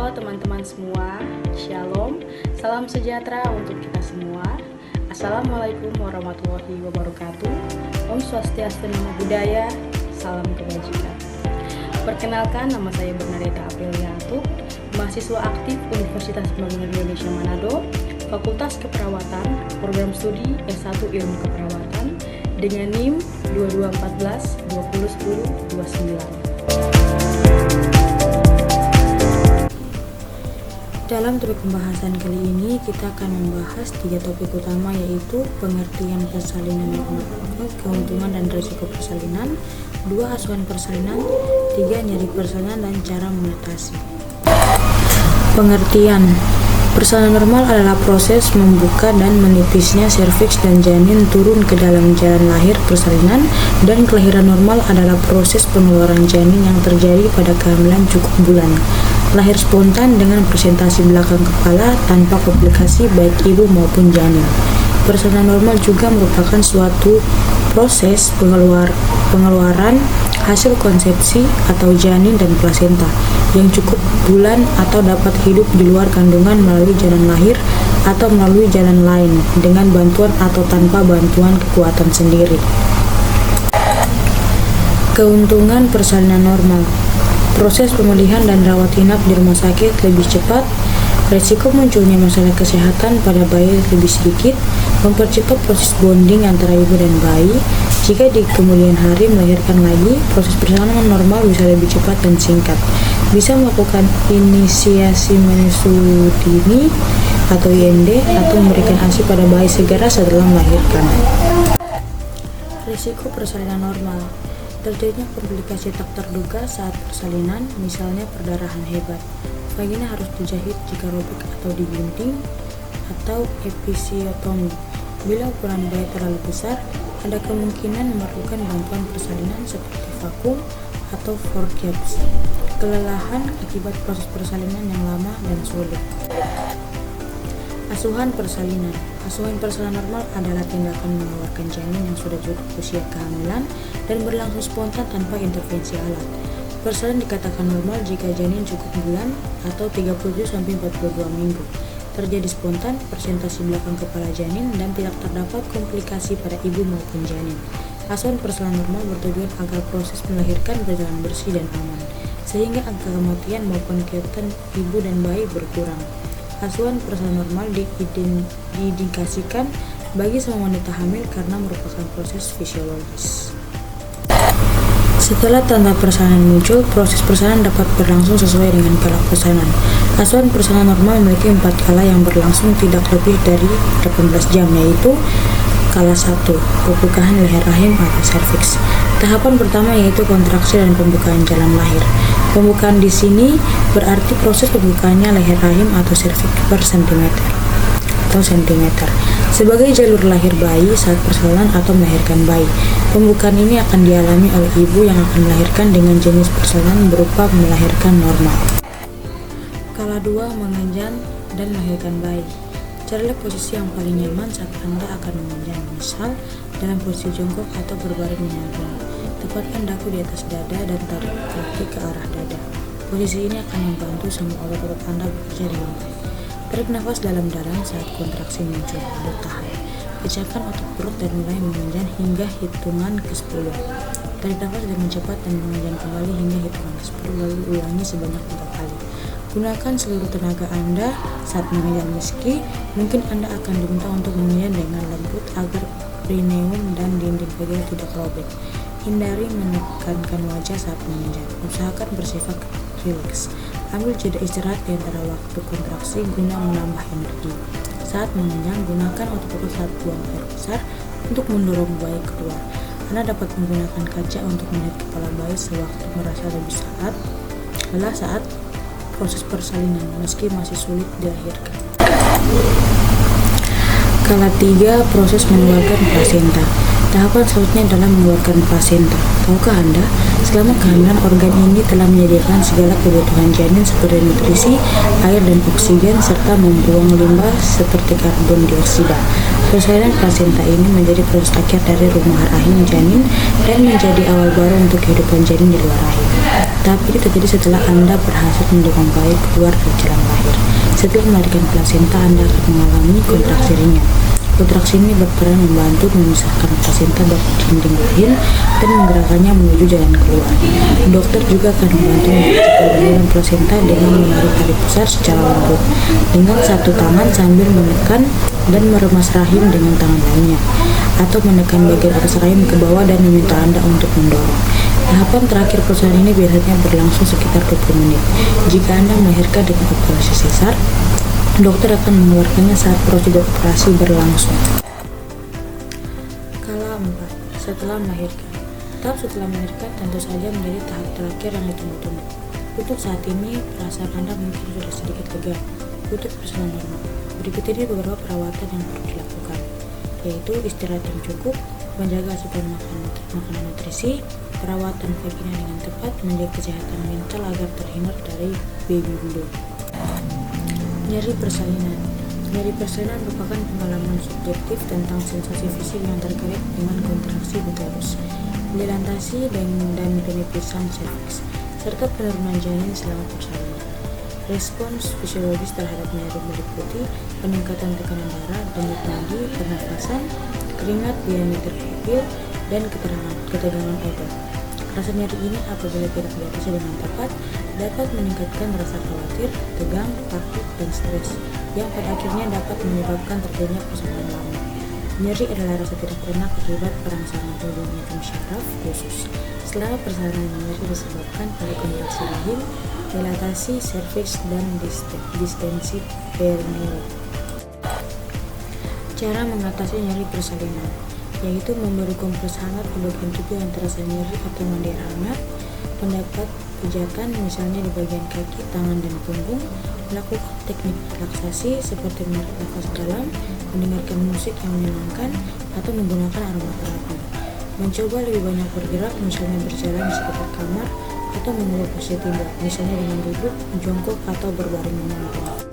Halo teman-teman semua, Shalom, salam sejahtera untuk kita semua. Assalamualaikum warahmatullahi wabarakatuh. Om Swastiastu, Namo Buddhaya, salam kebajikan. Perkenalkan, nama saya Bernadetta Apelianto, mahasiswa aktif Universitas Pembangunan Indonesia Manado, Fakultas Keperawatan, Program Studi S1 Ilmu Keperawatan, dengan NIM 2214 2010 29. Dalam topik pembahasan kali ini kita akan membahas 3 topik utama, yaitu pengertian persalinan normal, keuntungan dan risiko persalinan, 2 asuhan persalinan, 3 nyeri persalinan dan cara mengatasi. Pengertian persalinan normal adalah proses membuka dan menipisnya serviks dan janin turun ke dalam jalan lahir persalinan, dan kelahiran normal adalah proses pengeluaran janin yang terjadi pada kehamilan cukup bulan. Lahir spontan dengan presentasi belakang kepala tanpa komplikasi baik ibu maupun janin. Persalinan normal juga merupakan suatu proses pengeluaran hasil konsepsi atau janin dan plasenta yang cukup bulan atau dapat hidup di luar kandungan melalui jalan lahir atau melalui jalan lain dengan bantuan atau tanpa bantuan kekuatan sendiri. Keuntungan persalinan normal: proses pemulihan dan rawat inap di rumah sakit lebih cepat, resiko munculnya masalah kesehatan pada bayi lebih sedikit, mempercepat proses bonding antara ibu dan bayi. Jika di kemudian hari melahirkan lagi, proses persalinan normal bisa lebih cepat dan singkat. Bisa melakukan inisiasi menyusui dini atau IMD atau memberikan ASI pada bayi segera setelah melahirkan. Risiko persalinan normal: terjadinya komplikasi tak terduga saat persalinan, misalnya perdarahan hebat. Vagina harus dijahit jika robek atau digunting, atau episiotomi. Bila ukuran bayi terlalu besar, ada kemungkinan memerlukan bantuan persalinan seperti vakum atau forceps. Kelelahan akibat proses persalinan yang lama dan sulit. Asuhan persalinan. Asuhan persalinan normal adalah tindakan mengeluarkan janin yang sudah cukup usia kehamilan dan berlangsung spontan tanpa intervensi alat. Persalinan dikatakan normal jika janin cukup bulan atau 37-42 minggu, terjadi spontan, presentasi belakang kepala janin, dan tidak terdapat komplikasi pada ibu maupun janin. Asuhan persalinan normal bertujuan agar proses melahirkan berjalan bersih dan aman, sehingga angka kematian maupun kehidupan ibu dan bayi berkurang. Asuhan persalinan normal diindikasikan bagi semua wanita hamil karena merupakan proses fisiologis. Setelah tanda persalinan muncul, proses persalinan dapat berlangsung sesuai dengan kala persalinan. Asuhan persalinan normal memiliki 4 kala yang berlangsung tidak lebih dari 18 jam, yaitu kala 1, pembukaan leher rahim atau serviks. Tahapan pertama yaitu kontraksi dan pembukaan jalan lahir. Pembukaan di sini berarti proses pembukaannya leher rahim atau serviks per sentimeter. Sebagai jalur lahir bayi saat persalinan atau melahirkan bayi. Pembukaan ini akan dialami oleh ibu yang akan melahirkan dengan jenis persalinan berupa melahirkan normal. Kala 2, mengenjam dan melahirkan bayi. Carilah posisi yang paling nyaman saat Anda akan mengenjam, misal dalam posisi jongkok atau berbaring menyandang. Tepatkan dagu di atas dada dan tarik kaki ke arah dada. Posisi ini akan membantu semua otot-otot Anda bekerja dengan baik. Tarik nafas dalam-dalam saat kontraksi muncul, lalu tahan. Pecahkan otot perut dan mulai mengenjam hingga hitungan ke-10. Tarik nafas dengan cepat dan mengenjam kembali hingga hitungan ke-10, lalu ulangi sebanyak 4 kali. Gunakan seluruh tenaga Anda saat mengenjam, meski mungkin Anda akan diminta untuk mengenjam dengan lembut agar perineum dan dinding vagina tidak robek. Hindari menekankan wajah saat mengenjam. Usahakan bersifat rileks. Ambil jeda istirahat di antara waktu kontraksi guna menambah energi. Saat mengenjam, gunakan otot-otot saat buang air besar untuk mendorong bayi keluar. Anda dapat menggunakan kaca untuk melihat kepala bayi sewaktu merasa lebih lelah saat proses persalinan, meski masih sulit dilahirkan. Kala 3, proses mengeluarkan plasenta. Tahapan selanjutnya adalah mengeluarkan plasenta. Tahukah Anda, selama kehamilan organ ini telah menyediakan segala kebutuhan janin seperti nutrisi, air dan oksigen, serta membuang limbah seperti karbon dioksida. Persalinan plasenta ini menjadi proses akhir dari rumah rahim janin dan menjadi awal baru untuk kehidupan janin di luar rahim. Tahap ini terjadi setelah Anda berhasil mendorong bayi keluar dari jalan lahir. Setelah melahirkan plasenta, Anda akan mengalami kontraksi ringan. Kontraksi ini berperan membantu memisahkan plasenta dari dinding rahim dan menggerakkannya menuju jalan keluar. Dokter juga akan membantu mempercepat gerakan plasenta dengan menarik tali pusar secara lembut dengan satu tangan sambil menekan dan meremas rahim dengan tangan lainnya, atau menekan bagian atas rahim ke bawah dan meminta Anda untuk mendorong. Tahapan terakhir persalinan ini biasanya berlangsung sekitar 20 menit. Jika Anda melahirkan dengan operasi sesar, dokter akan mengeluarkannya saat prosedur operasi berlangsung. Kala 4. Setelah melahirkan. Tahap setelah melahirkan tentu saja menjadi tahap terakhir yang ditunggu-tunggu. Untuk saat ini, perasaan Anda mungkin sudah sedikit lega untuk persalinan normal. Berikut ini beberapa perawatan yang perlu dilakukan, yaitu istirahat yang cukup, menjaga asupan makanan nutrisi, perawatan vagina dengan tepat, menjaga kesehatan mental agar terhindar dari baby blues. Nyeri persalinan. Nyeri persalinan merupakan pengalaman subjektif tentang sensasi fisik yang terkait dengan kontraksi uterus, dilatasi dan penipisan serviks, serta penurunan janin selama persalinan. Respons fisiologis terhadap nyeri meliputi peningkatan tekanan darah, denyut nadi, pernafasan, keringat, diameter pupil, dan ketegangan otot. Rasa nyeri ini apabila tidak diatasi dengan tepat dapat meningkatkan rasa khawatir, tegang, takut, dan stres yang pada akhirnya dapat menyebabkan terjadinya persalinan lama. Nyeri adalah rasa tidak enak akibat perangsangan tubuhnya syaraf khusus. Selama persalinan, nyeri disebabkan oleh kontraksi rahim, dilatasi serviks, dan distensi perineal. Cara mengatasi nyeri persalinan, yaitu memberi kompres hangat ke bagian tubuh yang terasa nyeri atau mandir hangat, mendapat pijakan misalnya di bagian kaki, tangan, dan punggung, melakukan teknik relaksasi seperti menarik nafas dalam, mendengarkan musik yang menyenangkan, atau menggunakan aromaterapi. Mencoba lebih banyak bergerak, misalnya berjalan di sekitar kamar, atau mengubah posisi tidur, misalnya dengan duduk, jongkok, atau berbaring mengangkat.